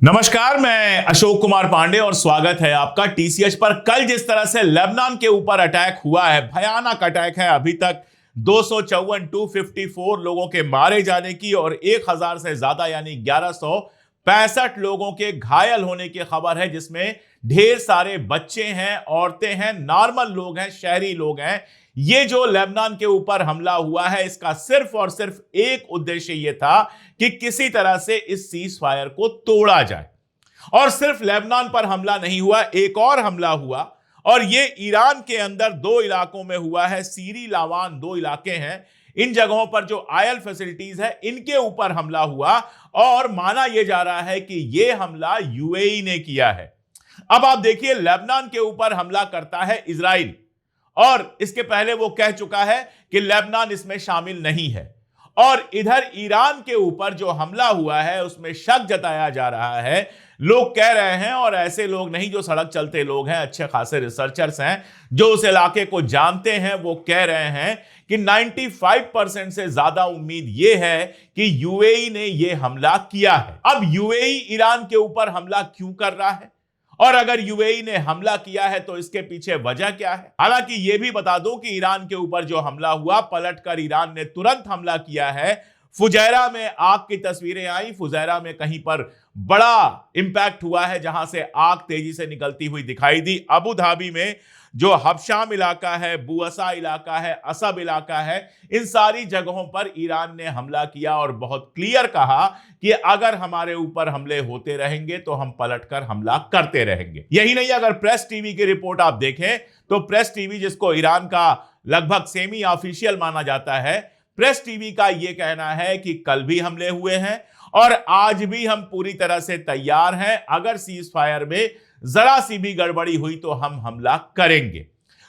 नमस्कार, मैं अशोक कुमार पांडे और स्वागत है आपका टीसीएच पर। कल जिस तरह से लेबनान के ऊपर अटैक हुआ है, भयानक अटैक है। अभी तक 254 लोगों के मारे जाने की और 1000 से ज्यादा यानी 1165 लोगों के घायल होने की खबर है, जिसमें ढेर सारे बच्चे हैं, औरतें हैं, नॉर्मल लोग हैं, शहरी लोग हैं। ये जो लेबनान के ऊपर हमला हुआ है, इसका सिर्फ और सिर्फ एक उद्देश्य यह था कि किसी तरह से इस सीज फायर को तोड़ा जाए। और सिर्फ लेबनान पर हमला नहीं हुआ, एक और हमला हुआ और यह ईरान के अंदर दो इलाकों में हुआ है। सीरी लावान दो इलाके हैं, इन जगहों पर जो ऑयल फैसिलिटीज है इनके ऊपर हमला हुआ और माना यह जा रहा है कि यह हमला यूएई ने किया है। अब आप देखिए, लेबनान के ऊपर हमला करता है इजराइल और इसके पहले वो कह चुका है कि लेबनान इसमें शामिल नहीं है। और इधर ईरान के ऊपर जो हमला हुआ है उसमें शक जताया जा रहा है। लोग कह रहे हैं, और ऐसे लोग नहीं जो सड़क चलते लोग हैं, अच्छे खासे रिसर्चर्स हैं जो उस इलाके को जानते हैं, वो कह रहे हैं कि 95% से ज्यादा उम्मीद यह है कि यूएई ने यह हमला किया है। अब यूएई ईरान के ऊपर हमला क्यों कर रहा है, और अगर यूएई ने हमला किया है तो इसके पीछे वजह क्या है? हालांकि यह भी बता दूं कि ईरान के ऊपर जो हमला हुआ, पलटकर ईरान ने तुरंत हमला किया है। फुजैरा में आग की तस्वीरें आई। फुजैरा में कहीं पर बड़ा इंपैक्ट हुआ है, जहां से आग तेजी से निकलती हुई दिखाई दी। अबू धाबी में जो हबशाम इलाका है, बुअसा इलाका है, असब इलाका है, इन सारी जगहों पर ईरान ने हमला किया और बहुत क्लियर कहा कि अगर हमारे ऊपर हमले होते रहेंगे तो हम पलटकर हमला करते रहेंगे। यही नहीं, अगर प्रेस टीवी की रिपोर्ट आप देखें तो प्रेस टीवी, जिसको ईरान का लगभग सेमी ऑफिशियल माना जाता है, प्रेस टीवी का यह कहना है कि कल भी हमले हुए हैं और आज भी हम पूरी तरह से तैयार हैं। अगर सीज फायर में जरा सी भी गड़बड़ी हुई तो हम हमला करेंगे।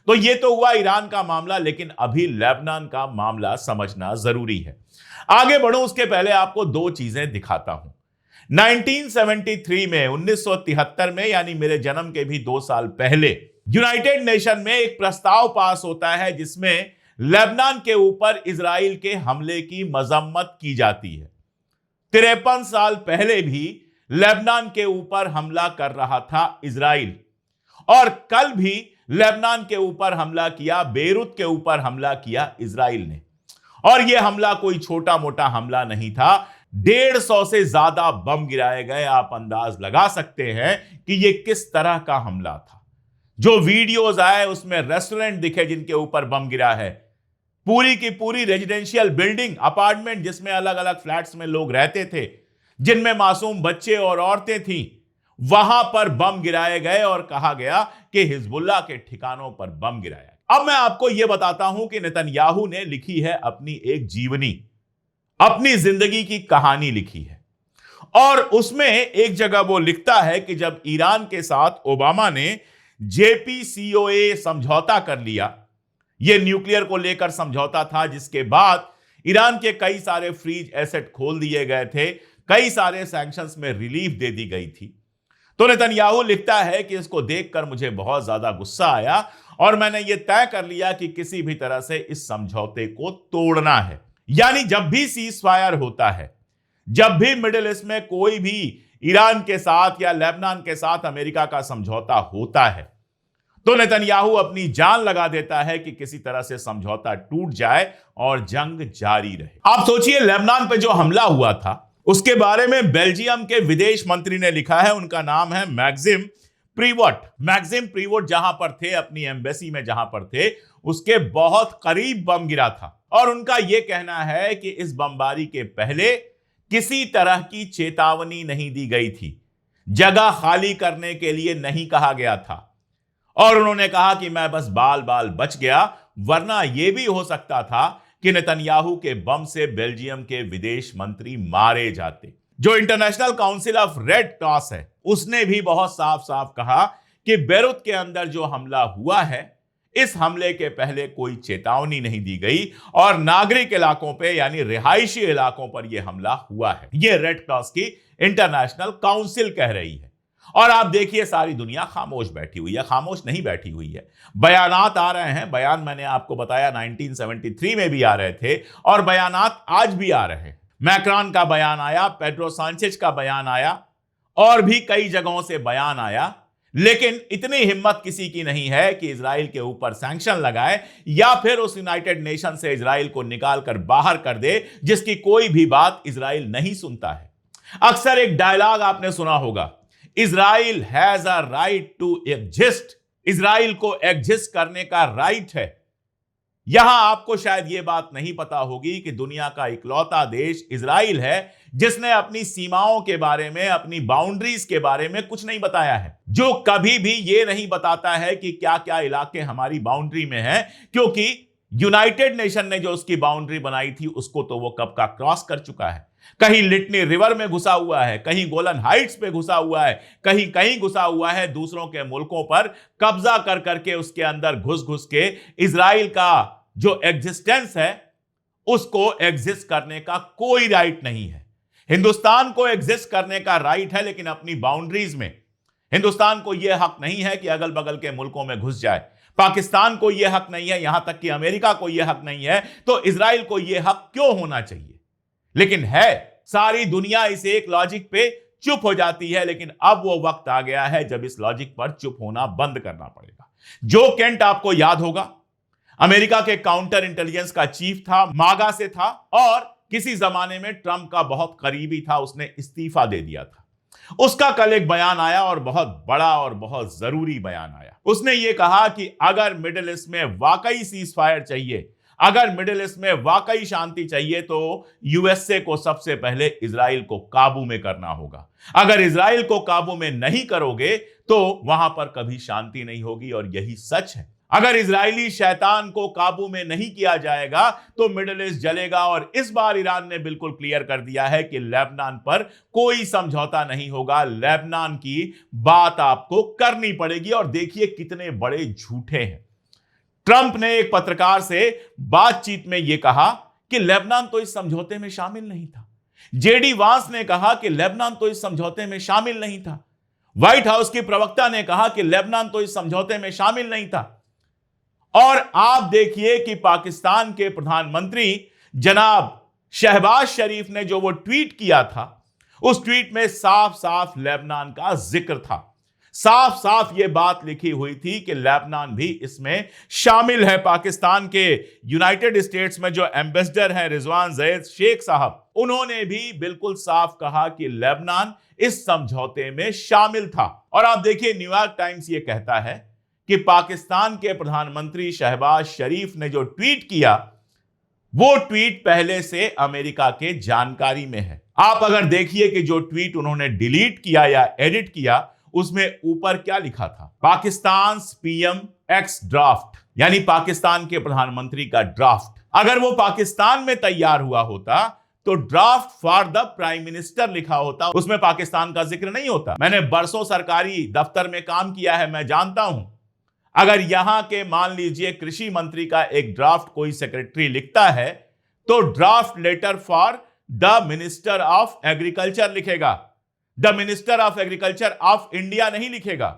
तो यह तो हुआ ईरान का मामला, लेकिन अभी लेबनान का मामला समझना जरूरी है। आगे बढ़ूं उसके पहले आपको दो चीजें दिखाता हूं। 1973 में, 1973 में, यानी मेरे जन्म के भी 2 साल पहले, यूनाइटेड नेशन में एक प्रस्ताव पास होता है जिसमें लेबनान के ऊपर इजराइल के हमले की मजम्मत की जाती है। 53 साल पहले भी लेबनान के ऊपर हमला कर रहा था इजराइल, और कल भी लेबनान के ऊपर हमला किया, बेरूत के ऊपर हमला किया इजराइल ने। और यह हमला कोई छोटा मोटा हमला नहीं था। 150 से ज्यादा बम गिराए गए। आप अंदाज लगा सकते हैं कि यह किस तरह का हमला था। जो वीडियोज आए उसमें रेस्टोरेंट दिखे जिनके ऊपर बम गिरा है, पूरी की पूरी रेजिडेंशियल बिल्डिंग, अपार्टमेंट जिसमें अलग अलग फ्लैट्स में लोग रहते थे, जिनमें मासूम बच्चे और औरतें थीं, वहां पर बम गिराए गए और कहा गया कि हिजबुल्लाह के ठिकानों पर बम गिराया। अब मैं आपको यह बताता हूं कि नेतन्याहू ने लिखी है अपनी एक जीवनी, अपनी जिंदगी की कहानी लिखी है। और उसमें एक जगह वो लिखता है कि जब ईरान के साथ ओबामा ने JCPOA समझौता कर लिया, यह न्यूक्लियर को लेकर समझौता था, जिसके बाद ईरान के कई सारे फ्रीज एसेट खोल दिए गए थे, कई सारे सैंक्शंस में रिलीफ दे दी गई थी। तो नेतन्याहू लिखता है कि इसको देखकर मुझे बहुत ज्यादा गुस्सा आया और मैंने यह तय कर लिया कि किसी भी तरह से इस समझौते को तोड़ना है। यानी जब भी सीज फायर होता है, जब भी मिडिल ईस्ट में कोई भी ईरान के साथ या लेबनान के साथ अमेरिका का समझौता होता है, तो नेतन्याहू अपनी जान लगा देता है कि किसी तरह से समझौता टूट जाए और जंग जारी रहे। आप सोचिए, लेबनान पे जो हमला हुआ था उसके बारे में बेल्जियम के विदेश मंत्री ने लिखा है। उनका नाम है मैक्सिम प्रीवोट। मैक्सिम प्रीवोट जहां पर थे, अपनी एम्बेसी में जहां पर थे, उसके बहुत करीब बम गिरा था। और उनका यह कहना है कि इस बमबारी के पहले किसी तरह की चेतावनी नहीं दी गई थी, जगह खाली करने के लिए नहीं कहा गया था। और उन्होंने कहा कि मैं बस बाल बाल बच गया, वरना यह भी हो सकता था कि नेतन्याहू के बम से बेल्जियम के विदेश मंत्री मारे जाते। जो international council of red cross है, उसने भी बहुत साफ साफ कहा कि बेरूत के अंदर जो हमला हुआ है, इस हमले के पहले कोई चेतावनी नहीं दी गई और नागरिक इलाकों पे यानी रिहायशी इलाकों पर यह हमला हुआ है। यह रेड क्रॉस की इंटरनेशनल काउंसिल कह रही है। और आप देखिए, सारी दुनिया खामोश बैठी हुई है, खामोश नहीं बैठी हुई है। बयानात आ रहे हैं। बयान मैंने आपको बताया 1973 में भी आ रहे थे और बयानात आज भी आ रहे हैं। मैक्रॉन का बयान आया, पेड्रो सांचेज का बयान आया और भी कई जगहों से बयान आया, लेकिन इतनी हिम्मत किसी की नहीं है कि इजराइल के ऊपर सैंक्शन लगाए या फिर उस यूनाइटेड नेशन से इजराइल को निकाल कर बाहर कर दे, जिसकी कोई भी बात इजराइल नहीं सुनता है। अक्सर एक डायलॉग आपने सुना होगा, Israel has a right to exist. Israel को एग्जिस्ट करने का राइट है। यहां आपको शायद यह बात नहीं पता होगी कि दुनिया का इकलौता देश इजराइल है जिसने अपनी सीमाओं के बारे में, अपनी बाउंड्रीज के बारे में कुछ नहीं बताया है, जो कभी भी यह नहीं बताता है कि क्या क्या इलाके हमारी बाउंड्री में हैं, क्योंकि यूनाइटेड नेशन ने जो उसकी बाउंड्री बनाई थी उसको तो वो कब का क्रॉस कर चुका है। कहीं लिटनी रिवर में घुसा हुआ है, कहीं गोलन हाइट्स पे घुसा हुआ है, कहीं कहीं घुसा हुआ है, दूसरों के मुल्कों पर कब्जा कर करके उसके अंदर घुस घुस के इजराइल का जो एग्जिस्टेंस है उसको एग्जिस्ट करने का कोई राइट नहीं है। हिंदुस्तान को एग्जिस्ट करने का राइट है, लेकिन अपनी बाउंड्रीज में। हिंदुस्तान को यह हक नहीं है कि अगल बगल के मुल्कों में घुस जाए। पाकिस्तान को यह हक नहीं है, यहां तक कि अमेरिका को यह हक नहीं है, तो इजराइल को यह हक क्यों होना चाहिए? लेकिन है। सारी दुनिया इस एक लॉजिक पे चुप हो जाती है, लेकिन अब वो वक्त आ गया है जब इस लॉजिक पर चुप होना बंद करना पड़ेगा। जो केंट आपको याद होगा, अमेरिका के काउंटर इंटेलिजेंस का चीफ था, मागा से था और किसी जमाने में ट्रंप का बहुत करीबी था, उसने इस्तीफा दे दिया था। उसका कल एक बयान आया और बहुत बड़ा और बहुत जरूरी बयान आया। उसने यह कहा कि अगर मिडिल ईस्ट में वाकई सीज फायर चाहिए, अगर मिडिल ईस्ट में वाकई शांति चाहिए, तो यूएसए को सबसे पहले इजराइल को काबू में करना होगा। अगर इजराइल को काबू में नहीं करोगे तो वहां पर कभी शांति नहीं होगी, और यही सच है। अगर इजरायली शैतान को काबू में नहीं किया जाएगा तो मिडिल ईस्ट जलेगा। और इस बार ईरान ने बिल्कुल क्लियर कर दिया है कि लेबनान पर कोई समझौता नहीं होगा, लेबनान की बात आपको करनी पड़ेगी। और देखिए कितने बड़े झूठे हैं। ट्रंप ने एक पत्रकार से बातचीत में यह कहा कि लेबनान तो इस समझौते में शामिल नहीं था। जेडी वांस ने कहा कि लेबनान तो इस समझौते में शामिल नहीं था। व्हाइट हाउस की प्रवक्ता ने कहा कि लेबनान तो इस समझौते में शामिल नहीं था। और आप देखिए कि पाकिस्तान के प्रधानमंत्री जनाब शहबाज शरीफ ने जो वो ट्वीट किया था, उस ट्वीट में साफ साफ लेबनान का जिक्र था। साफ साफ ये बात लिखी हुई थी कि लेबनान भी इसमें शामिल है। पाकिस्तान के यूनाइटेड स्टेट्स में जो एम्बेसडर हैं रिजवान जैद शेख साहब, उन्होंने भी बिल्कुल साफ कहा कि लेबनान इस समझौते में शामिल था। और आप देखिए न्यूयॉर्क टाइम्स ये कहता है कि पाकिस्तान के प्रधानमंत्री शहबाज शरीफ ने जो ट्वीट किया, वो ट्वीट पहले से अमेरिका के जानकारी में है। आप अगर देखिए कि जो ट्वीट उन्होंने डिलीट किया या एडिट किया, उसमें ऊपर क्या लिखा था, पाकिस्तान पीएम एक्स ड्राफ्ट, यानी पाकिस्तान के प्रधानमंत्री का ड्राफ्ट। अगर वो पाकिस्तान में तैयार हुआ होता तो draft for the prime minister लिखा होता, उसमें पाकिस्तान का जिक्र नहीं होता। मैंने बरसों सरकारी दफ्तर में काम किया है, मैं जानता हूं। अगर यहां के मान लीजिए कृषि मंत्री का एक ड्राफ्ट कोई सेक्रेटरी लिखता है तो draft letter for the minister of agriculture लिखेगा, the minister of agriculture of India नहीं लिखेगा।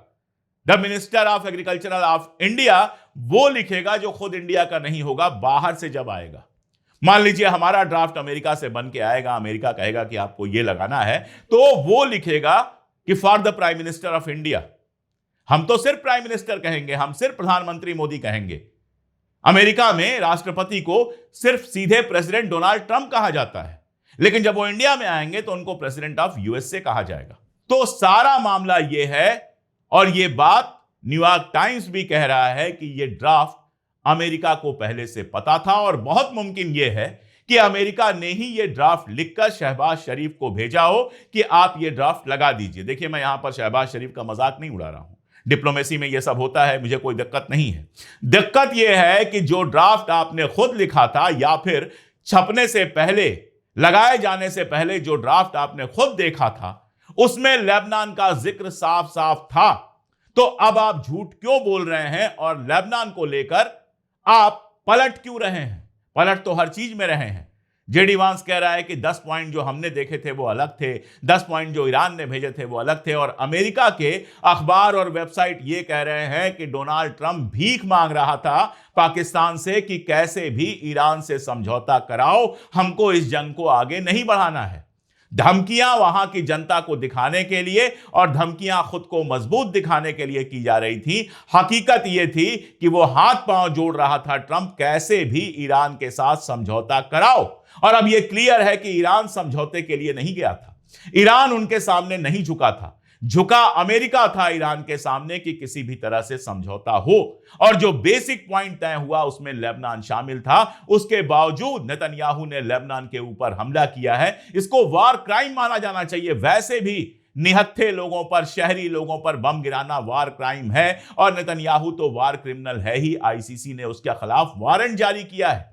The minister of agriculture of India वो लिखेगा जो खुद इंडिया का नहीं होगा, बाहर से जब आएगा। मान लीजिए हमारा ड्राफ्ट अमेरिका से बन के आएगा, अमेरिका कहेगा कि आपको ये लगाना है, तो वो लिखेगा कि for the prime minister of India. हम तो सिर्फ प्राइम मिनिस्टर कहेंगे, हम सिर्फ प्रधानमंत्री मोदी कहेंगे। अमेरिका में राष्ट्रपति को सिर्फ सीधे प्रेसिडेंट डोनाल्ड ट्रंप कहा जाता है, लेकिन जब वो इंडिया में आएंगे तो उनको प्रेसिडेंट ऑफ यूएसए कहा जाएगा। तो सारा मामला यह है, और यह बात न्यूयॉर्क टाइम्स भी कह रहा है कि यह ड्राफ्ट अमेरिका को पहले से पता था, और बहुत मुमकिन यह है कि अमेरिका ने ही यह ड्राफ्ट लिखकर शहबाज शरीफ को भेजा हो कि आप यह ड्राफ्ट लगा दीजिए। देखिए, मैं यहां पर शहबाज शरीफ का मजाक नहीं उड़ा रहा हूं, डिप्लोमेसी में यह सब होता है, मुझे कोई दिक्कत नहीं है। दिक्कत यह है कि जो ड्राफ्ट आपने खुद लिखा था या फिर छपने से पहले, लगाए जाने से पहले जो ड्राफ्ट आपने खुद देखा था, उसमें लेबनान का जिक्र साफ साफ था। तो अब आप झूठ क्यों बोल रहे हैं और लेबनान को लेकर आप पलट क्यों रहे हैं? पलट तो हर चीज में रहे हैं। जेडी वांस कह रहा है कि 10 पॉइंट जो हमने देखे थे वो अलग थे, 10 पॉइंट जो ईरान ने भेजे थे वो अलग थे, और अमेरिका के अखबार और वेबसाइट ये कह रहे हैं कि डोनाल्ड ट्रंप भीख मांग रहा था पाकिस्तान से कि कैसे भी ईरान से समझौता कराओ, हमको इस जंग को आगे नहीं बढ़ाना है। धमकियां वहां की जनता को दिखाने के लिए और धमकियां खुद को मजबूत दिखाने के लिए की जा रही थी। हकीकत यह थी कि वो हाथ पांव जोड़ रहा था ट्रंप कैसे भी ईरान के साथ समझौता कराओ। और अब यह क्लियर है कि ईरान समझौते के लिए नहीं गया था, ईरान उनके सामने नहीं झुका था, झुका अमेरिका था ईरान के सामने कि किसी भी तरह से समझौता हो। और जो बेसिक पॉइंट तय हुआ उसमें लेबनान शामिल था। उसके बावजूद नेतन्याहू ने लेबनान के ऊपर हमला किया है। इसको वार क्राइम माना जाना चाहिए। वैसे भी निहत्थे लोगों पर, शहरी लोगों पर बम गिराना वार क्राइम है और नेतन्याहू तो वार क्रिमिनल है ही। आईसीसी ने उसके खिलाफ वारंट जारी किया है।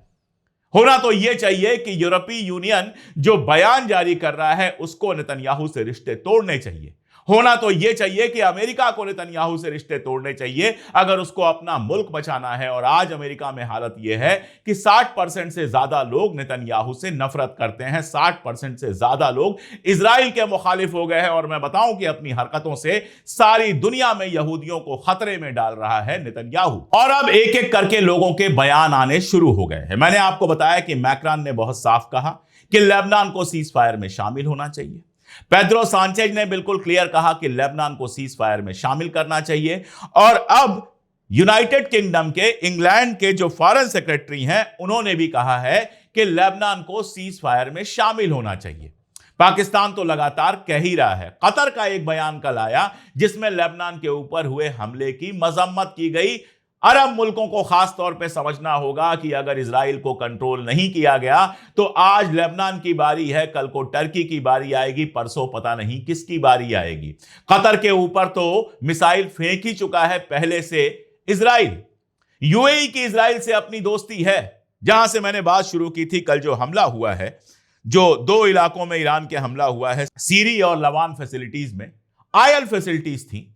होना तो यह चाहिए कि यूरोपीय यूनियन जो बयान जारी कर रहा है उसको नेतन्याहू से रिश्ते तोड़ने चाहिए। होना तो यह चाहिए कि अमेरिका को नेतन्याहू से रिश्ते तोड़ने चाहिए अगर उसको अपना मुल्क बचाना है। और आज अमेरिका में हालत यह है कि 60% से ज्यादा लोग नेतन्याहू से नफरत करते हैं, 60% से ज्यादा लोग इजराइल के मुखालिफ हो गए हैं। और मैं बताऊं कि अपनी हरकतों से सारी दुनिया में यहूदियों को खतरे में डाल रहा है नेतन्याहू। और अब एक एक करके लोगों के बयान आने शुरू हो गए हैं। मैंने आपको बताया कि मैक्रॉन ने बहुत साफ कहा कि लेबनान को सीज फायर में शामिल होना चाहिए। पेड्रो सांचेज ने बिल्कुल क्लियर कहा कि लेबनान को सीज फायर में शामिल करना चाहिए। और अब यूनाइटेड किंगडम के, इंग्लैंड के जो फॉरेन सेक्रेटरी हैं, उन्होंने भी कहा है कि लेबनान को सीज फायर में शामिल होना चाहिए। पाकिस्तान तो लगातार कह ही रहा है। कतर का एक बयान कल आया जिसमें लेबनान के ऊपर हुए हमले की मजम्मत की गई। अरब मुल्कों को खास तौर पे समझना होगा कि अगर इजराइल को कंट्रोल नहीं किया गया तो आज लेबनान की बारी है, कल को टर्की की बारी आएगी, परसों पता नहीं किसकी बारी आएगी। कतर के ऊपर तो मिसाइल फेंक ही चुका है पहले से इजराइल। यूएई की इजराइल से अपनी दोस्ती है। जहां से मैंने बात शुरू की थी, कल जो हमला हुआ है, जो 2 इलाकों में ईरान के हमला हुआ है, सीरी और लवान फैसिलिटीज में आयल फैसिलिटीज थी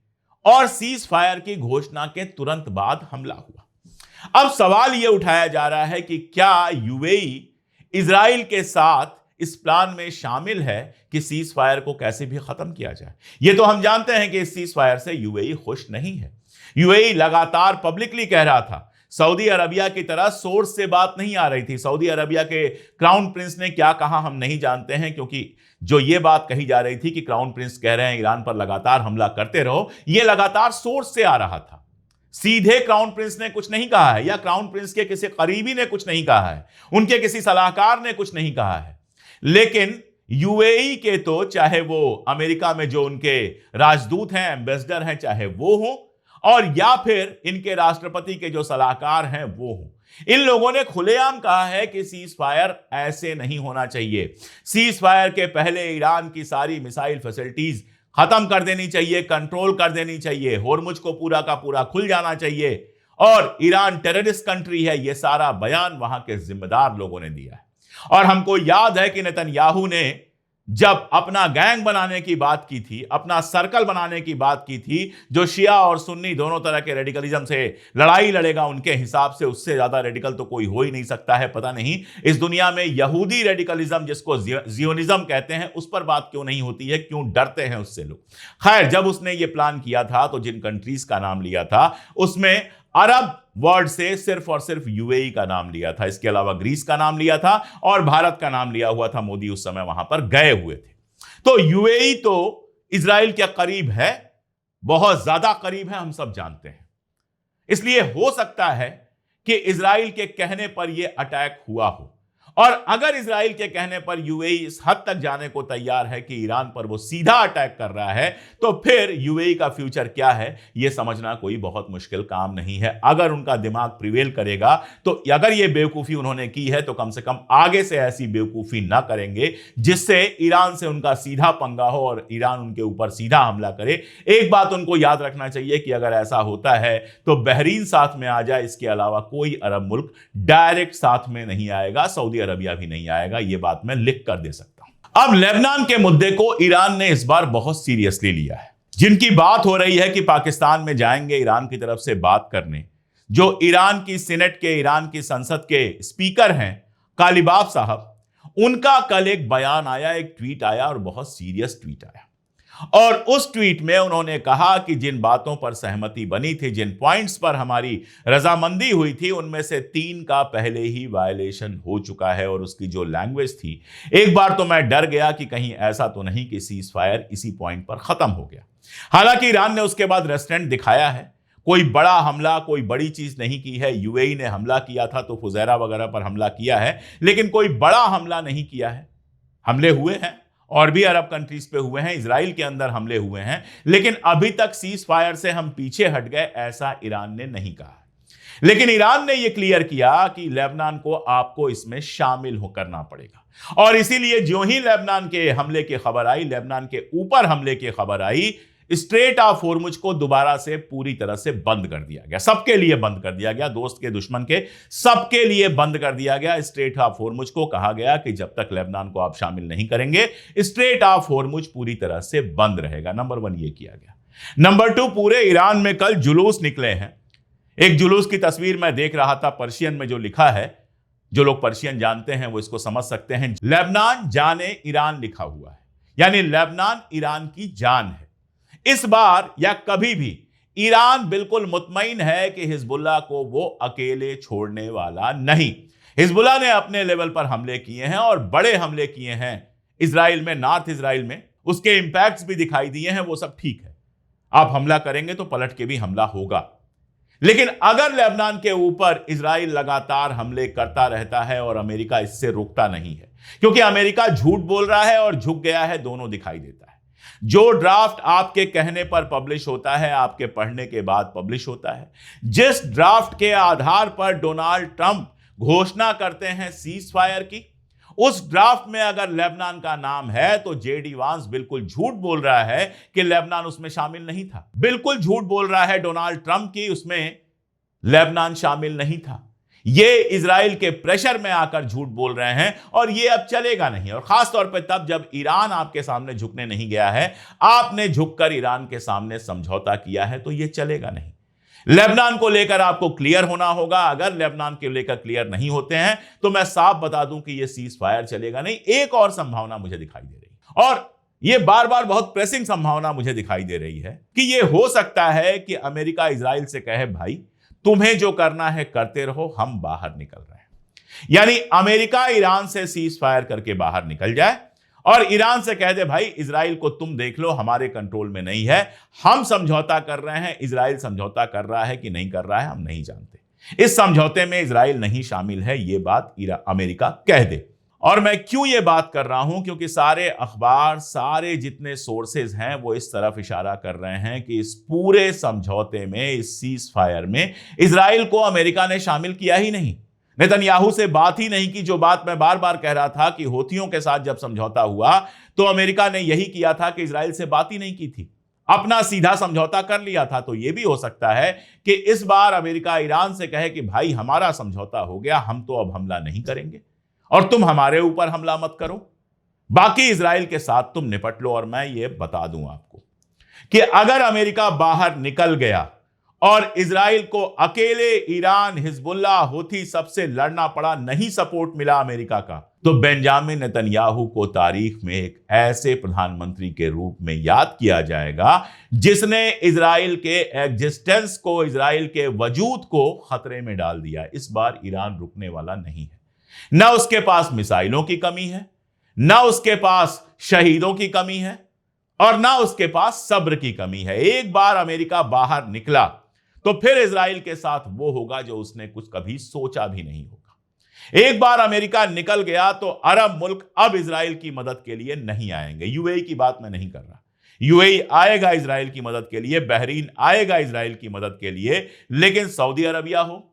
और सीज फायर की घोषणा के तुरंत बाद हमला हुआ। अब सवाल यह उठाया जा रहा है कि क्या यूएई इजराइल के साथ इस प्लान में शामिल है कि सीज फायर को कैसे भी खत्म किया जाए। यह तो हम जानते हैं कि इस सीज फायर से यूएई खुश नहीं है। यूएई लगातार पब्लिकली कह रहा था, सऊदी अरबिया की तरह सोर्स से बात नहीं आ रही थी। सऊदी अरबिया के क्राउन प्रिंस ने क्या कहा हम नहीं जानते हैं, क्योंकि जो ये बात कही जा रही थी कि क्राउन प्रिंस कह रहे हैं ईरान पर लगातार हमला करते रहो, यह लगातार सोर्स से आ रहा था। सीधे क्राउन प्रिंस ने कुछ नहीं कहा है या क्राउन प्रिंस के किसी करीबी ने कुछ नहीं कहा है, उनके किसी सलाहकार ने कुछ नहीं कहा है। लेकिन यूएई के तो, चाहे वो अमेरिका में जो उनके राजदूत हैं, एम्बेसडर हैं, चाहे वो हो और या फिर इनके राष्ट्रपति के जो सलाहकार हैं वो हो, इन लोगों ने खुलेआम कहा है कि सीज फायर ऐसे नहीं होना चाहिए। सीज फायर के पहले ईरान की सारी मिसाइल फैसिलिटीज खत्म कर देनी चाहिए, कंट्रोल कर देनी चाहिए, होर्मुज को पूरा का पूरा खुल जाना चाहिए और ईरान टेररिस्ट कंट्री है। यह सारा बयान वहां के जिम्मेदार लोगों ने दिया है। और हमको याद है कि नेतन्याहू ने जब अपना गैंग बनाने की बात की थी, अपना सर्कल बनाने की बात की थी, जो शिया और सुन्नी दोनों तरह के रेडिकलिज्म से लड़ाई लड़ेगा, उनके हिसाब से उससे ज्यादा रेडिकल तो कोई हो ही नहीं सकता है। पता नहीं इस दुनिया में यहूदी रेडिकलिज्म, जिसको जियोनिज्म कहते हैं, उस पर बात क्यों नहीं होती है, क्यों डरते हैं उससे लोग। खैर, जब उसने ये प्लान किया था तो जिन कंट्रीज का नाम लिया था उसमें अरब वर्ड से सिर्फ और सिर्फ यूएई का नाम लिया था। इसके अलावा ग्रीस का नाम लिया था और भारत का नाम लिया हुआ था। मोदी उस समय वहां पर गए हुए थे। तो यूएई तो इजराइल के करीब है, बहुत ज्यादा करीब है, हम सब जानते हैं। इसलिए हो सकता है कि इजराइल के कहने पर यह अटैक हुआ हो। और अगर इजराइल के कहने पर यूएई इस हद तक जाने को तैयार है कि ईरान पर वो सीधा अटैक कर रहा है, तो फिर यूएई का फ्यूचर क्या है यह समझना कोई बहुत मुश्किल काम नहीं है। अगर उनका दिमाग प्रिवेल करेगा तो अगर ये बेवकूफी उन्होंने की है तो कम से कम आगे से ऐसी बेवकूफी ना करेंगे जिससे ईरान से उनका सीधा पंगा हो और ईरान उनके ऊपर सीधा हमला करे। एक बात उनको याद रखना चाहिए कि अगर ऐसा होता है तो बहरीन साथ में आ जाए, इसके अलावा कोई अरब मुल्क डायरेक्ट साथ में नहीं आएगा, सऊदी अरबिया भी नहीं आएगा। यह बात मैं लिख कर दे सकता हूं। अब लेबनान के मुद्दे को ईरान ने इस बार बहुत सीरियसली लिया है। जिनकी बात हो रही है कि पाकिस्तान में जाएंगे ईरान की तरफ से बात करने, जो ईरान की सीनेट के, ईरान की संसद के स्पीकर हैं कालिबाफ साहब, उनका कल एक बयान आया, एक ट्वीट आया और बहुत सीरियस ट्वीट आया। और उस ट्वीट में उन्होंने कहा कि जिन बातों पर सहमति बनी थी, जिन पॉइंट्स पर हमारी रजामंदी हुई थी, उनमें से 3 का पहले ही वायलेशन हो चुका है। और उसकी जो लैंग्वेज थी, एक बार तो मैं डर गया कि कहीं ऐसा तो नहीं कि सीज फायर इसी पॉइंट पर खत्म हो गया। हालांकि ईरान ने उसके बाद रेस्टोरेंट दिखाया है, कोई बड़ा हमला, कोई बड़ी चीज नहीं की है। यूएई ने हमला किया था तो फुजैरा वगैरह पर हमला किया है, लेकिन कोई बड़ा हमला नहीं किया है। हमले हुए हैं और भी अरब कंट्रीज पे हुए हैं, इजराइल के अंदर हमले हुए हैं, लेकिन अभी तक सीज फायर से हम पीछे हट गए ऐसा ईरान ने नहीं कहा। लेकिन ईरान ने यह क्लियर किया कि लेबनान को आपको इसमें शामिल हो करना पड़ेगा। और इसीलिए जो ही लेबनान के हमले की खबर आई, लेबनान के ऊपर हमले की खबर आई, स्ट्रेट ऑफ होर्मुज को दोबारा से पूरी तरह से बंद कर दिया गया। सबके लिए बंद कर दिया गया, दोस्त के दुश्मन के सबके लिए बंद कर दिया गया। स्ट्रेट ऑफ होर्मुज को कहा गया कि जब तक लेबनान को आप शामिल नहीं करेंगे, स्ट्रेट ऑफ होर्मुज पूरी तरह से बंद रहेगा। नंबर 1 ये किया गया। नंबर 2, पूरे ईरान में कल जुलूस निकले हैं। एक जुलूस की तस्वीर मैं देख रहा था, पर्शियन में जो लिखा है, जो लोग पर्शियन जानते हैं वो इसको समझ सकते हैं। लेबनान जाने ईरान लिखा हुआ है, यानी लेबनान ईरान की जान है। इस बार या कभी भी ईरान बिल्कुल मुतमईन है कि हिजबुल्लाह को वो अकेले छोड़ने वाला नहीं। हिजबुल्लाह ने अपने लेवल पर हमले किए हैं और बड़े हमले किए हैं इजराइल में, नॉर्थ इजराइल में। उसके इंपैक्ट्स भी दिखाई दिए हैं, वो सब ठीक है। आप हमला करेंगे तो पलट के भी हमला होगा। लेकिन अगर लेबनान के ऊपर इजराइल लगातार हमले करता रहता है और अमेरिका इससे रुकता नहीं है, क्योंकि अमेरिका झूठ बोल रहा है और झुक गया है, दोनों दिखाई देता है। जो ड्राफ्ट आपके कहने पर पब्लिश होता है, आपके पढ़ने के बाद पब्लिश होता है, जिस ड्राफ्ट के आधार पर डोनाल्ड ट्रंप घोषणा करते हैं सीज फायर की, उस ड्राफ्ट में अगर लेबनान का नाम है तो जेडी वांस बिल्कुल झूठ बोल रहा है कि लेबनान उसमें शामिल नहीं था। बिल्कुल झूठ बोल रहा है डोनाल्ड ट्रंप की उसमें लेबनान शामिल नहीं था। ये इजराइल के प्रेशर में आकर झूठ बोल रहे हैं और ये अब चलेगा नहीं। और खास तौर पे तब जब ईरान आपके सामने झुकने नहीं गया है, आपने झुककर ईरान के सामने समझौता किया है, तो ये चलेगा नहीं। लेबनान को लेकर आपको क्लियर होना होगा। अगर लेबनान के लेकर क्लियर नहीं होते हैं तो मैं साफ बता दूं कि ये सीज फायर चलेगा नहीं। एक और संभावना मुझे दिखाई दे रही, और ये बार बार बहुत प्रेसिंग संभावना मुझे दिखाई दे रही है कि ये हो सकता है कि अमेरिका इजराइल से कहे, भाई तुम्हें जो करना है करते रहो, हम बाहर निकल रहे हैं। यानी अमेरिका ईरान से सीज फायर करके बाहर निकल जाए और ईरान से कह दे, भाई इजराइल को तुम देख लो, हमारे कंट्रोल में नहीं है, हम समझौता कर रहे हैं, इजराइल समझौता कर रहा है कि नहीं कर रहा है हम नहीं जानते, इस समझौते में इजराइल नहीं शामिल है, यह बात अमेरिका कह दे। और मैं क्यों ये बात कर रहा हूं, क्योंकि सारे अखबार, सारे जितने सोर्सेज हैं वो इस तरफ इशारा कर रहे हैं कि इस पूरे समझौते में, इस सीज फायर में इजराइल को अमेरिका ने शामिल किया ही नहीं, नेतन्याहू से बात ही नहीं की। जो बात मैं बार बार कह रहा था कि हूथियों के साथ जब समझौता हुआ तो अमेरिका ने यही किया था कि इजराइल से बात ही नहीं की थी, अपना सीधा समझौता कर लिया था। तो यह भी हो सकता है कि इस बार अमेरिका ईरान से कहे कि भाई हमारा समझौता हो गया, हम तो अब हमला नहीं करेंगे और तुम हमारे ऊपर हमला मत करो, बाकी इजराइल के साथ तुम निपट लो। और मैं ये बता दूं आपको कि अगर अमेरिका बाहर निकल गया और इजराइल को अकेले ईरान, हिजबुल्लाह, हूथी सबसे लड़ना पड़ा, नहीं सपोर्ट मिला अमेरिका का, तो बेंजामिन नेतन्याहू को तारीख में एक ऐसे प्रधानमंत्री के रूप में याद किया जाएगा जिसने इजराइल के एग्जिस्टेंस को, इजराइल के वजूद को खतरे में डाल दिया। इस बार ईरान रुकने वाला नहीं है। ना उसके पास मिसाइलों की कमी है, ना उसके पास शहीदों की कमी है, और ना उसके पास सब्र की कमी है। एक बार अमेरिका बाहर निकला तो फिर इजराइल के साथ वो होगा जो उसने कुछ कभी सोचा भी नहीं होगा। एक बार अमेरिका निकल गया तो अरब मुल्क अब इजराइल की मदद के लिए नहीं आएंगे। यूएई की बात मैं नहीं कर रहा, यूएई आएगा इजराइल की मदद के लिए, बहरीन आएगा इजराइल की मदद के लिए, लेकिन सऊदी अरबिया हो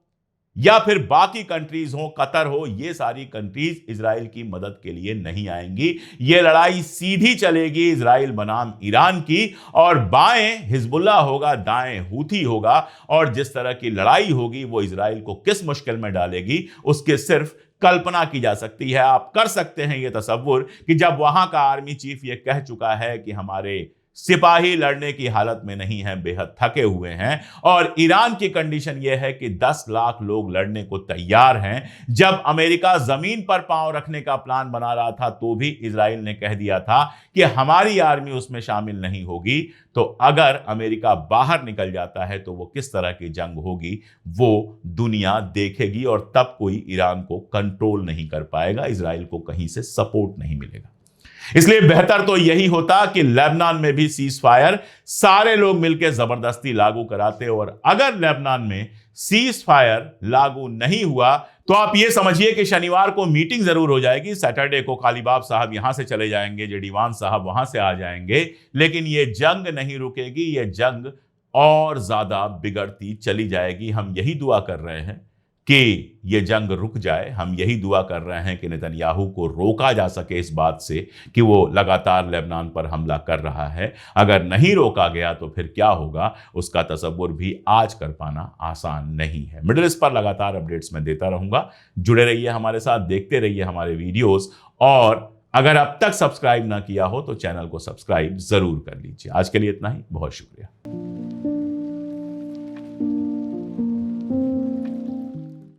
या फिर बाकी कंट्रीज हो, कतर हो, ये सारी कंट्रीज इजराइल की मदद के लिए नहीं आएंगी। ये लड़ाई सीधी चलेगी इजराइल बनाम ईरान की, और बाएं हिजबुल्लाह होगा, दाएं हूथी होगा, और जिस तरह की लड़ाई होगी वो इजराइल को किस मुश्किल में डालेगी उसके सिर्फ कल्पना की जा सकती है। आप कर सकते हैं ये तसव्वुर कि जब वहां का आर्मी चीफ ये कह चुका है कि हमारे सिपाही लड़ने की हालत में नहीं है, बेहद थके हुए हैं। और ईरान की कंडीशन यह है कि 10 लाख लोग लड़ने को तैयार हैं। जब अमेरिका जमीन पर पांव रखने का प्लान बना रहा था तो भी इजराइल ने कह दिया था कि हमारी आर्मी उसमें शामिल नहीं होगी। तो अगर अमेरिका बाहर निकल जाता है तो वो किस तरह की जंग होगी वो दुनिया देखेगी, और तब कोई ईरान को कंट्रोल नहीं कर पाएगा, इजराइल को कहीं से सपोर्ट नहीं मिलेगा। इसलिए बेहतर तो यही होता कि लेबनान में भी सीज फायर सारे लोग मिलकर जबरदस्ती लागू कराते। और अगर लेबनान में सीज फायर लागू नहीं हुआ तो आप ये समझिए कि शनिवार को मीटिंग जरूर हो जाएगी, सैटरडे को कालीबाब साहब यहां से चले जाएंगे, जेडीवान साहब वहां से आ जाएंगे, लेकिन ये जंग नहीं रुकेगी, ये जंग और ज्यादा बिगड़ती चली जाएगी। हम यही दुआ कर रहे हैं कि ये जंग रुक जाए, हम यही दुआ कर रहे हैं कि नेतन्याहू को रोका जा सके इस बात से कि वो लगातार लेबनान पर हमला कर रहा है। अगर नहीं रोका गया तो फिर क्या होगा उसका तसव्वुर भी आज कर पाना आसान नहीं है। मिडिल ईस्ट पर लगातार अपडेट्स मैं देता रहूंगा, जुड़े रहिए हमारे साथ, देखते रहिए हमारे वीडियोस, और अगर अब तक सब्सक्राइब ना किया हो तो चैनल को सब्सक्राइब जरूर कर लीजिए। आज के लिए इतना ही, बहुत शुक्रिया।